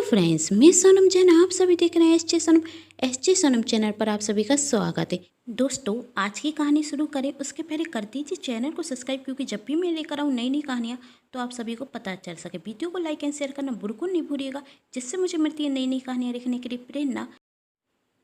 Friends, मैं सोनम जैन, आप सभी देख रहे हैं एस जे सोनम चैनल पर आप सभी का स्वागत है। दोस्तों, आज की कहानी शुरू करें उसके पहले कर दीजिए चैनल को सब्सक्राइब, क्योंकि जब भी मैं लेकर आऊँ नई नई कहानियाँ तो आप सभी को पता चल सके। वीडियो को लाइक एंड शेयर करना बिल्कुल नहीं भूलिएगा, जिससे मुझे मिलती है नई नई कहानियाँ लिखने के लिए प्रेरणा।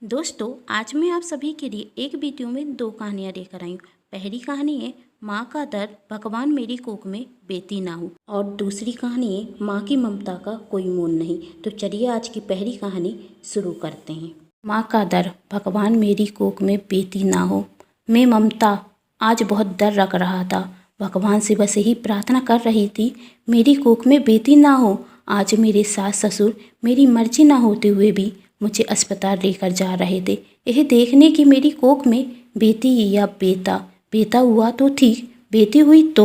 दोस्तों, आज मैं आप सभी के लिए एक वीडियो में 2 कहानियाँ लेकर आई हूँ। पहली कहानी है माँ का दर्द, भगवान मेरी कोख में बेटी ना हो, और दूसरी कहानी है माँ की ममता का कोई मोल नहीं। तो चलिए आज की पहली कहानी शुरू करते हैं। माँ का दर्द, भगवान मेरी कोख में बेटी ना हो। मैं ममता आज बहुत डर लग रहा था। भगवान से बस यही प्रार्थना कर रही थी, मेरी कोख में बेटी ना हो। आज मेरे सास ससुर मेरी मर्जी ना होते हुए भी मुझे अस्पताल लेकर जा रहे थे, यह देखने की मेरी कोख में बेटी या बेटा। बेटा हुआ तो ठीक, बेटी हुई तो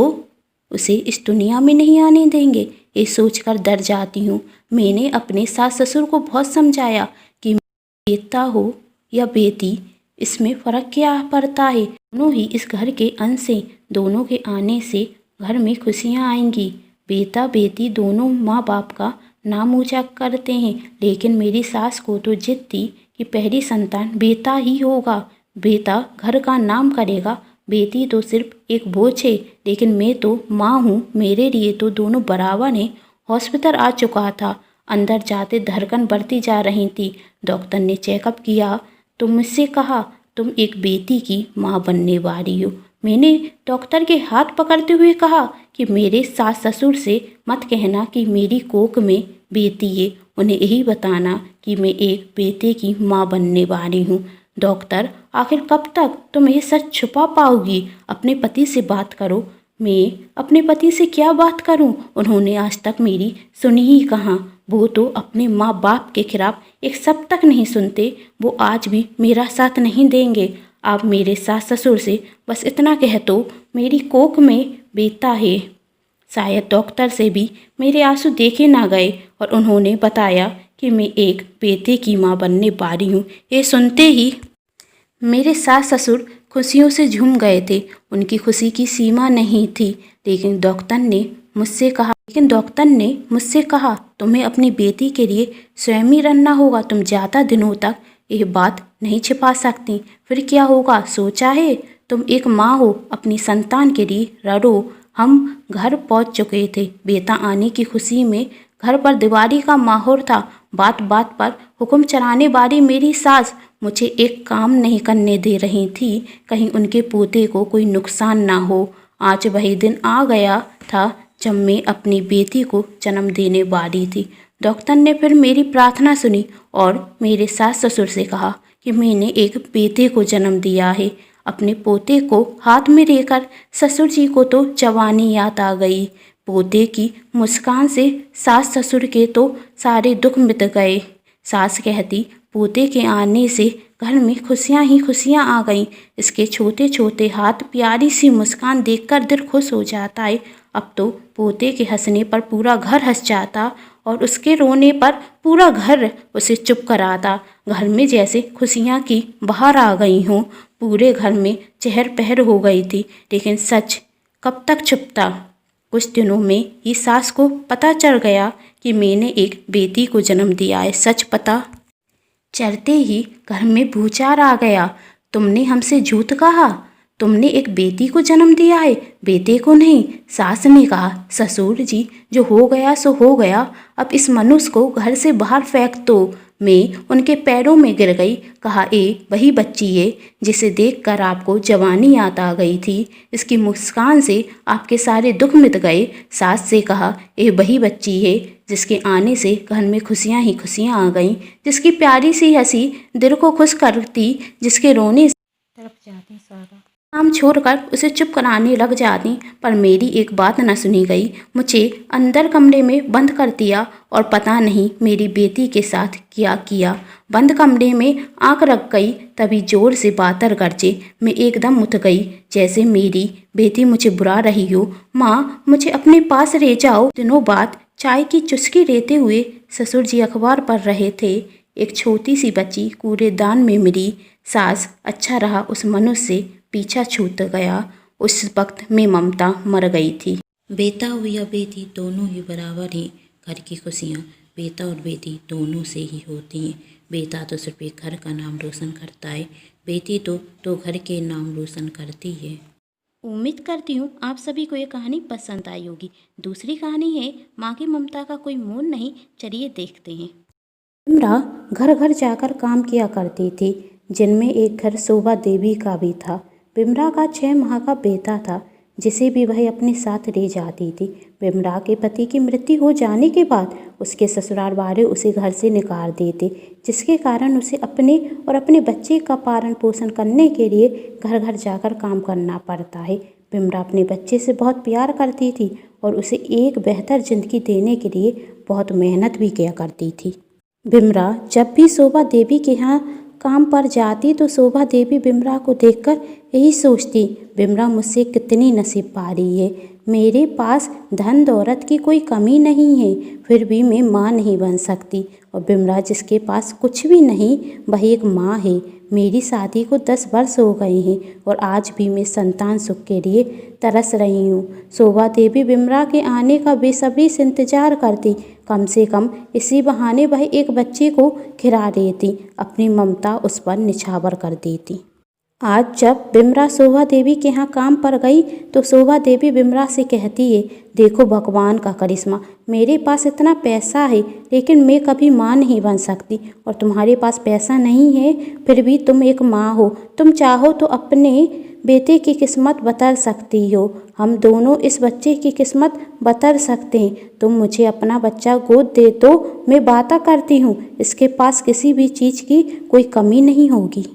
उसे इस दुनिया में नहीं आने देंगे, ये सोचकर डर जाती हूँ। मैंने अपने सास ससुर को बहुत समझाया कि बेटा हो या बेटी, इसमें फ़र्क क्या पड़ता है, दोनों ही इस घर के अंश हैं। दोनों के आने से घर में खुशियाँ आएंगी। बेटा बेटी दोनों माँ बाप का नाम ऊँचा करते हैं, लेकिन मेरी सास को तो जिद थी कि पहली संतान बेटा ही होगा। बेटा घर का नाम करेगा, बेटी तो सिर्फ एक बोझ है। लेकिन मैं तो माँ हूँ, मेरे लिए तो दोनों बराबर हैं। हॉस्पिटल आ चुका था, अंदर जाते धड़कन बढ़ती जा रही थी। डॉक्टर ने चेकअप किया तो मुझसे कहा, तुम एक बेटी की माँ बनने वाली हो। मैंने डॉक्टर के हाथ पकड़ते हुए कहा कि मेरे सास ससुर से मत कहना कि मेरी कोख में बेटी है, उन्हें यही बताना कि मैं एक बेटे की माँ बनने वाली हूँ। डॉक्टर, आखिर कब तक तुम ये सच छुपा पाओगी? अपने पति से बात करो। मैं अपने पति से क्या बात करूं? उन्होंने आज तक मेरी सुनी ही कहाँ। वो तो अपने माँ बाप के खिलाफ एक शब्द तक नहीं सुनते। वो आज भी मेरा साथ नहीं देंगे। आप मेरे सास ससुर से बस इतना कह दो, मेरी कोख में बेटा है। शायद डॉक्टर से भी मेरे आंसू देखे ना गए और उन्होंने बताया कि मैं एक बेटे की माँ बनने वाली हूँ। ये सुनते ही मेरे सास ससुर खुशियों से झूम गए थे। उनकी खुशी की सीमा नहीं थी। लेकिन डॉक्टर ने मुझसे कहा, तुम्हें अपनी बेटी के लिए स्वयं ही रखना होगा। तुम ज़्यादा दिनों तक यह बात नहीं छिपा सकती। फिर क्या होगा सोचा है? तुम एक माँ हो, अपनी संतान के लिए लड़ो। हम घर पहुंच चुके थे। बेटा आने की खुशी में घर पर दिवाली का माहौल था। बात बात पर हुक्म चलाने वाली मेरी सास मुझे एक काम नहीं करने दे रही थी, कहीं उनके पोते को कोई नुकसान ना हो। आज वही दिन आ गया था जब मैं अपनी बेटी को जन्म देने वाली थी। डॉक्टर ने फिर मेरी प्रार्थना सुनी और मेरे सास ससुर से कहा कि मैंने एक बेटे को जन्म दिया है। अपने पोते को हाथ में लेकर ससुर जी को तो जवानी याद आ गई। पोते की मुस्कान से सास ससुर के तो सारे दुख मिट गए। सास कहती, पोते के आने से घर में खुशियाँ ही खुशियाँ आ गईं। इसके छोटे छोटे हाथ, प्यारी सी मुस्कान देखकर दिल खुश हो जाता है। अब तो पोते के हंसने पर पूरा घर हंस जाता और उसके रोने पर पूरा घर उसे चुप कराता। घर में जैसे खुशियाँ की बहार आ गई हों। पूरे घर में चहल पहल हो गई थी। लेकिन सच कब तक छुपता? कुछ दिनों में ही सास को पता चल गया कि मैंने एक बेटी को जन्म दिया है। सच पता चलते ही घर में भूचार आ गया। तुमने हमसे झूठ कहा, तुमने एक बेटी को जन्म दिया है, बेटे को नहीं। सास ने कहा, ससुर जी, जो हो गया सो हो गया, अब इस मनुष्य को घर से बाहर फेंक दो। मैं उनके पैरों में गिर गई। कहा, ए वही बच्ची है जिसे देखकर आपको जवानी याद आ गई थी। इसकी मुस्कान से आपके सारे दुख मिट गए। सास से कहा, ए वही बच्ची है जिसके आने से घर में खुशियाँ ही खुशियाँ आ गईं, जिसकी प्यारी सी हंसी दिल को खुश करती, जिसके रोने से तरफ जाती सारा काम छोड़कर उसे चुप कराने लग जाती। पर मेरी एक बात न सुनी गई। मुझे अंदर कमरे में बंद कर दिया और पता नहीं मेरी बेटी के साथ क्या किया। बंद कमरे में आंख रख गई, तभी जोर से बातर गरजे। मैं एकदम उठ गई, जैसे मेरी बेटी मुझे बुला रही हो। माँ, मुझे अपने पास ले जाओ। दिनों बाद चाय की चुस्की लेते हुए ससुर जी अखबार पढ़ रहे थे। एक छोटी सी बच्ची कूड़ेदान में मिली। सास, अच्छा रहा उस मनुष्य से पीछा छूट गया। उस वक्त में ममता मर गई थी। बेटा हो या बेटी, दोनों ही बराबर हैं। घर की खुशियाँ बेटा और बेटी दोनों से ही होती हैं। बेटा तो सिर्फ एक घर का नाम रोशन करता है, बेटी तो घर के नाम रोशन करती है। उम्मीद करती हूँ आप सभी को ये कहानी पसंद आई होगी। दूसरी कहानी है माँ की ममता का कोई मोल नहीं। चलिए देखते हैं। बिमला घर घर जाकर काम किया करती थी, जिनमें एक घर शोभा देवी का भी था। बिमला का 6 माह का बेटा था, जिसे भी वह अपने साथ ले जाती थी। बिमला के पति की मृत्यु हो जाने के बाद उसके ससुराल वाले उसे घर से निकाल देते, जिसके कारण उसे अपने और अपने बच्चे का पालन पोषण करने के लिए घर घर जाकर काम करना पड़ता है। बिमला अपने बच्चे से बहुत प्यार करती थी और उसे एक बेहतर जिंदगी देने के लिए बहुत मेहनत भी किया करती थी। बिमला जब भी शोभा देवी के यहाँ काम पर जाती तो शोभा देवी बिमला को देखकर यही सोचती, बिमला मुझसे कितनी नसीब पारी है। मेरे पास धन दौलत की कोई कमी नहीं है, फिर भी मैं माँ नहीं बन सकती। और बिमला जिसके पास कुछ भी नहीं वह एक माँ है। मेरी शादी को 10 वर्ष हो गए हैं और आज भी मैं संतान सुख के लिए तरस रही हूँ। शोभा देवी बिमला के आने का बेसब्री से इंतजार करती। कम से कम इसी बहाने वह एक बच्चे को खिला देती, अपनी ममता उस पर निछावर कर देती। आज जब बिमला शोभा देवी के यहाँ काम पर गई तो शोभा देवी बिमला से कहती है, देखो भगवान का करिश्मा, मेरे पास इतना पैसा है लेकिन मैं कभी माँ नहीं बन सकती, और तुम्हारे पास पैसा नहीं है फिर भी तुम एक माँ हो। तुम चाहो तो अपने बेटे की किस्मत बदल सकती हो। हम दोनों इस बच्चे की किस्मत बदल सकते हैं। तुम मुझे अपना बच्चा गोद दे दो, मैं वादा करती हूँ इसके पास किसी भी चीज़ की कोई कमी नहीं होगी,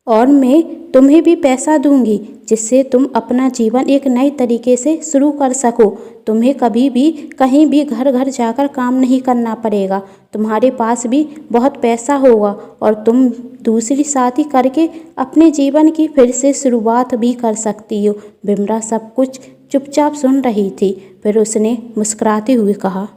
और मैं तुम्हें भी पैसा दूंगी जिससे तुम अपना जीवन एक नए तरीके से शुरू कर सको। तुम्हें कभी भी कहीं भी घर घर जाकर काम नहीं करना पड़ेगा। तुम्हारे पास भी बहुत पैसा होगा और तुम दूसरी शादी करके अपने जीवन की फिर से शुरुआत भी कर सकती हो। बिमला सब कुछ चुपचाप सुन रही थी, फिर उसने मुस्कुराते हुए कहा,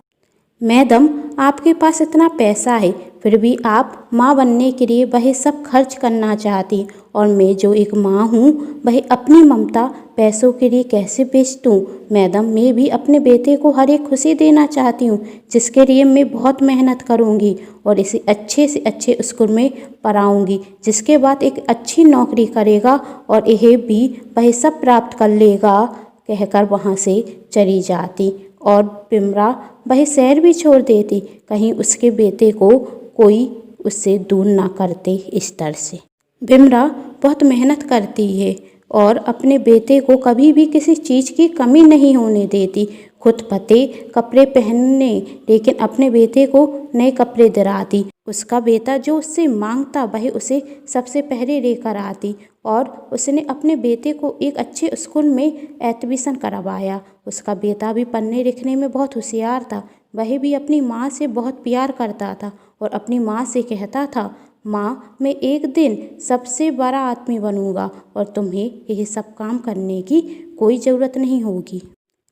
मैडम आपके पास इतना पैसा है फिर भी आप माँ बनने के लिए वह सब खर्च करना चाहती, और मैं जो एक माँ हूँ वह अपनी ममता पैसों के लिए कैसे बेच दूँ। मैडम मैं भी अपने बेटे को हर एक खुशी देना चाहती हूँ, जिसके लिए मैं बहुत मेहनत करूँगी और इसे अच्छे से अच्छे स्कूल में पढ़ाऊँगी, जिसके बाद एक अच्छी नौकरी करेगा और यह भी वह सब प्राप्त कर लेगा, कहकर वहाँ से चली जाती। और बिमला वह शहर भी छोड़ देती, कहीं उसके बेटे को कोई उससे दूर ना करते। इस तरह से बिमला बहुत मेहनत करती है और अपने बेटे को कभी भी किसी चीज़ की कमी नहीं होने देती। खुद फटे कपड़े पहनने लेकिन अपने बेटे को नए कपड़े दिलाती। उसका बेटा जो उससे मांगता वह उसे सबसे पहले लेकर आती, और उसने अपने बेटे को एक अच्छे स्कूल में एडमिशन करवाया। उसका बेटा भी पढ़ने लिखने में बहुत होशियार था। वह भी अपनी माँ से बहुत प्यार करता था और अपनी माँ से कहता था, माँ मैं एक दिन सबसे बड़ा आदमी बनूंगा और तुम्हें यह सब काम करने की कोई ज़रूरत नहीं होगी।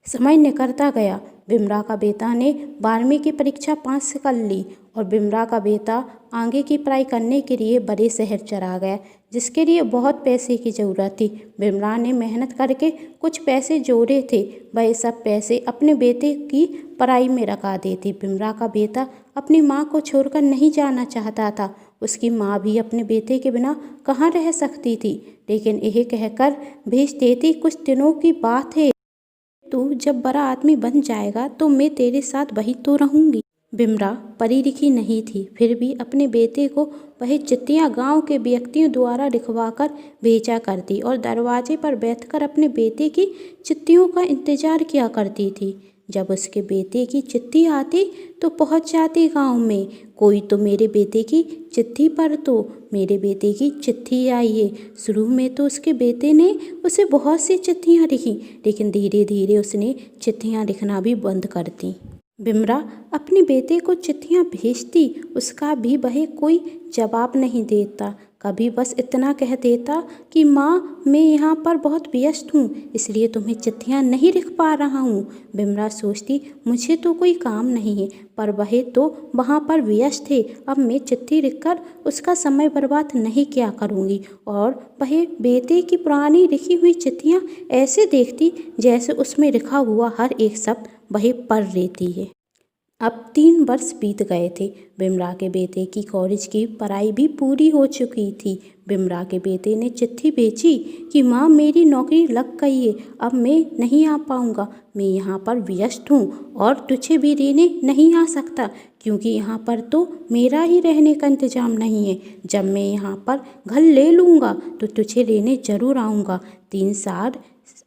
समय निकलता गया। बिमला का बेटा ने 12वीं की परीक्षा पास कर ली और बिमला का बेटा आगे की पढ़ाई करने के लिए बड़े शहर चला गया, जिसके लिए बहुत पैसे की ज़रूरत थी। बिमला ने मेहनत करके कुछ पैसे जोड़े थे, वह सब पैसे अपने बेटे की पढ़ाई में रखा देती। बिमला का बेटा अपनी माँ को छोड़कर नहीं जाना चाहता था। उसकी माँ भी अपने बेटे के बिना कहाँ रह सकती थी, लेकिन यह कहकर भेज देती, कुछ दिनों की बात है, तू जब बड़ा आदमी बन जाएगा तो मैं तेरे साथ वहीं तो रहूंगी। बिमला पढ़ी लिखी नहीं थी, फिर भी अपने बेटे को वह चिट्ठियाँ गांव के व्यक्तियों द्वारा लिखवाकर भेजा करती और दरवाजे पर बैठकर अपने बेटे की चिट्ठियों का इंतजार किया करती थी। जब उसके बेटे की चिट्ठी आती तो पहुंच जाती गांव में, कोई तो मेरे बेटे की चिट्ठी पर तो मेरे बेटे की चिट्ठी आई है। शुरू में तो उसके बेटे ने उसे बहुत सी चिट्ठियाँ लिखी, लेकिन धीरे धीरे उसने चिट्ठियाँ लिखना भी बंद कर दी। बिमला अपने बेटे को चिट्ठियाँ भेजती, उसका भी वह कोई जवाब नहीं देता। कभी बस इतना कह देता कि माँ मैं यहाँ पर बहुत व्यस्त हूँ इसलिए तुम्हें चिट्ठियाँ नहीं लिख पा रहा हूँ। बिमला सोचती मुझे तो कोई काम नहीं है, पर वह तो वहाँ पर व्यस्त है, अब मैं चिट्ठी लिखकर उसका समय बर्बाद नहीं किया करूँगी। और वह बेटे की पुरानी लिखी हुई चिट्ठियाँ ऐसे देखती जैसे उसमें लिखा हुआ हर एक शब्द वह पढ़ लेती है। अब 3 वर्ष बीत गए थे। बिमला के बेटे की कॉलेज की पढ़ाई भी पूरी हो चुकी थी। बिमला के बेटे ने चिट्ठी भेजी कि माँ, मेरी नौकरी लग गई है, अब मैं नहीं आ पाऊँगा। मैं यहाँ पर व्यस्त हूँ और तुझे भी लेने नहीं आ सकता, क्योंकि यहाँ पर तो मेरा ही रहने का इंतज़ाम नहीं है। जब मैं यहाँ पर घर ले लूँगा तो तुझे लेने ज़रूर आऊँगा। 3 साल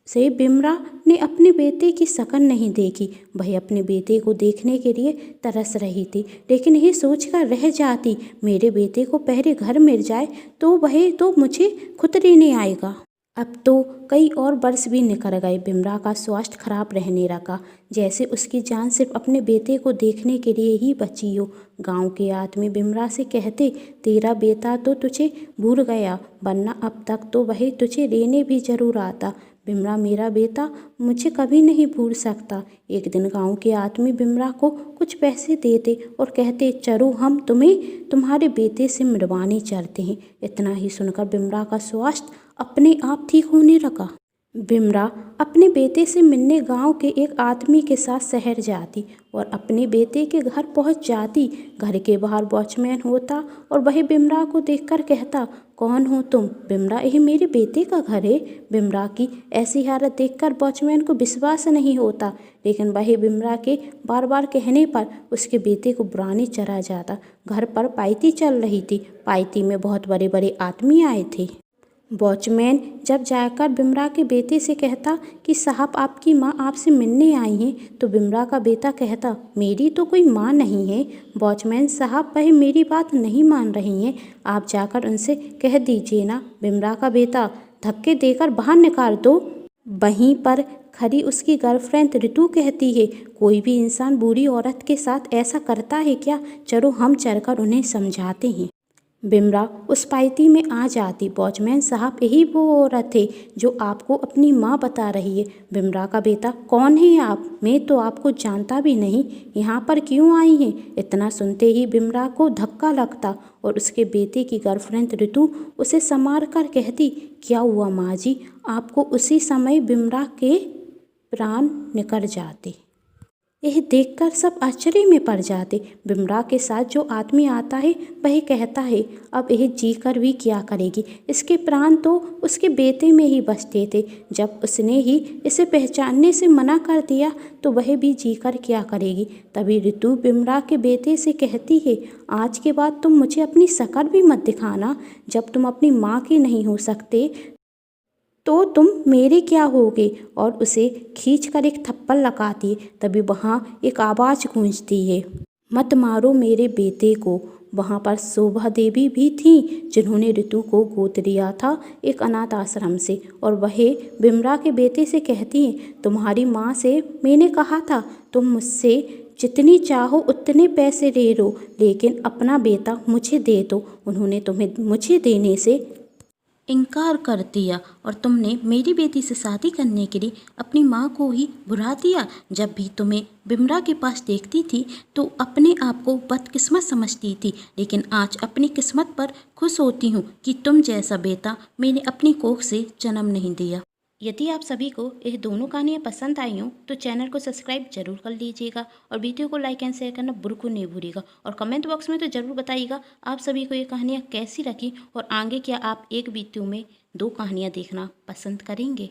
से बिमला ने अपने बेटे की शक्ल नहीं देखी। वह अपने बेटे को देखने के लिए तरस रही थी, लेकिन ये सोचकर रह जाती, मेरे बेटे को पहले घर मिल जाए तो वह तो मुझे खुद लेने आएगा। अब तो कई और वर्ष भी निकल गए। बिमला का स्वास्थ्य खराब रहने लगा, जैसे उसकी जान सिर्फ अपने बेटे को देखने के लिए ही बची हो। गांव के आदमी बिमला से कहते, तेरा बेटा तो तुझे भूल गया, वरना अब तक तो वह तुझे लेने भी जरूर आता। बिमला, मेरा बेटा मुझे कभी नहीं भूल सकता। एक दिन गांव के आदमी बिमला को कुछ पैसे देते और कहते, चलो हम तुम्हें तुम्हारे बेटे से मिलवाने चलते हैं। इतना ही सुनकर बिमला का स्वास्थ्य अपने आप ठीक होने लगा। बिमला अपने बेटे से मिलने गांव के एक आदमी के साथ शहर जाती और अपने बेटे के घर पहुंच जाती। घर के बाहर वॉचमैन होता और वह बिमला को देखकर कहता, कौन हो तुम? बिमला, यह मेरे बेटे का घर है। बिमला की ऐसी हालत देखकर वॉचमैन को विश्वास नहीं होता, लेकिन वह बिमला के बार बार कहने पर उसके बेटे को बुलाने चला जाता। घर पर पार्टी चल रही थी। पार्टी में बहुत बड़े बड़े आदमी आए थे। वॉचमैन जब जाकर बिमला के बेटे से कहता कि साहब, आपकी माँ आपसे मिलने आई हैं, तो बिमला का बेटा कहता, मेरी तो कोई माँ नहीं है। वॉचमैन साहब, वह मेरी बात नहीं मान रही हैं, आप जाकर उनसे कह दीजिए ना। बिमला का बेटा धक्के देकर बाहर निकाल दो। वहीं पर खड़ी उसकी गर्लफ्रेंड रितु कहती है, कोई भी इंसान बुरी औरत के साथ ऐसा करता है क्या? चलो हम चलकर उन्हें समझाते हैं। बिमला उस पार्टी में आ जाती। वॉचमैन साहब, यही वो औरत है जो आपको अपनी माँ बता रही है। बिमला का बेटा, कौन है आप? मैं तो आपको जानता भी नहीं, यहाँ पर क्यों आई हैं? इतना सुनते ही बिमला को धक्का लगता और उसके बेटे की गर्लफ्रेंड रितु उसे संभाल कर कहती, क्या हुआ माँ जी? आपको उसी समय बिमला के प्राण निकल जाते। यह देखकर सब आश्चर्य में पड़ जाते। बिमला के साथ जो आदमी आता है वह कहता है, अब यह जीकर भी क्या करेगी? इसके प्राण तो उसके बेटे में ही बसते थे। जब उसने ही इसे पहचानने से मना कर दिया तो वह भी जीकर क्या करेगी? तभी रितु बिमला के बेटे से कहती है, आज के बाद तुम मुझे अपनी शक्ल भी मत दिखाना। जब तुम अपनी माँ के नहीं हो सकते तो तुम मेरे क्या होगे? और उसे खींचकर एक थप्पड़ लगाती है। तभी वहाँ एक आवाज़ गूंजती है, मत मारो मेरे बेटे को। वहाँ पर शोभा देवी भी थीं, जिन्होंने रितु को गोद लिया था एक अनाथ आश्रम से, और वह बिमला के बेटे से कहती हैं, तुम्हारी माँ से मैंने कहा था तुम मुझसे जितनी चाहो उतने पैसे ले लो, लेकिन अपना बेटा मुझे दे दो। उन्होंने तुम्हें मुझे देने से इनकार कर दिया और तुमने मेरी बेटी से शादी करने के लिए अपनी माँ को ही भुला दिया। जब भी तुम्हें बिमला के पास देखती थी तो अपने आप को बदकिस्मत समझती थी, लेकिन आज अपनी किस्मत पर खुश होती हूँ कि तुम जैसा बेटा मैंने अपनी कोख से जन्म नहीं दिया। यदि आप सभी को यह दोनों कहानियाँ पसंद आई हों तो चैनल को सब्सक्राइब जरूर कर लीजिएगा और वीडियो को लाइक एंड शेयर करना बिल्कुल नहीं भूलिएगा। और कमेंट बॉक्स में तो ज़रूर बताइएगा आप सभी को ये कहानियाँ कैसी लगी और आगे क्या आप एक वीडियो में 2 कहानियाँ देखना पसंद करेंगे।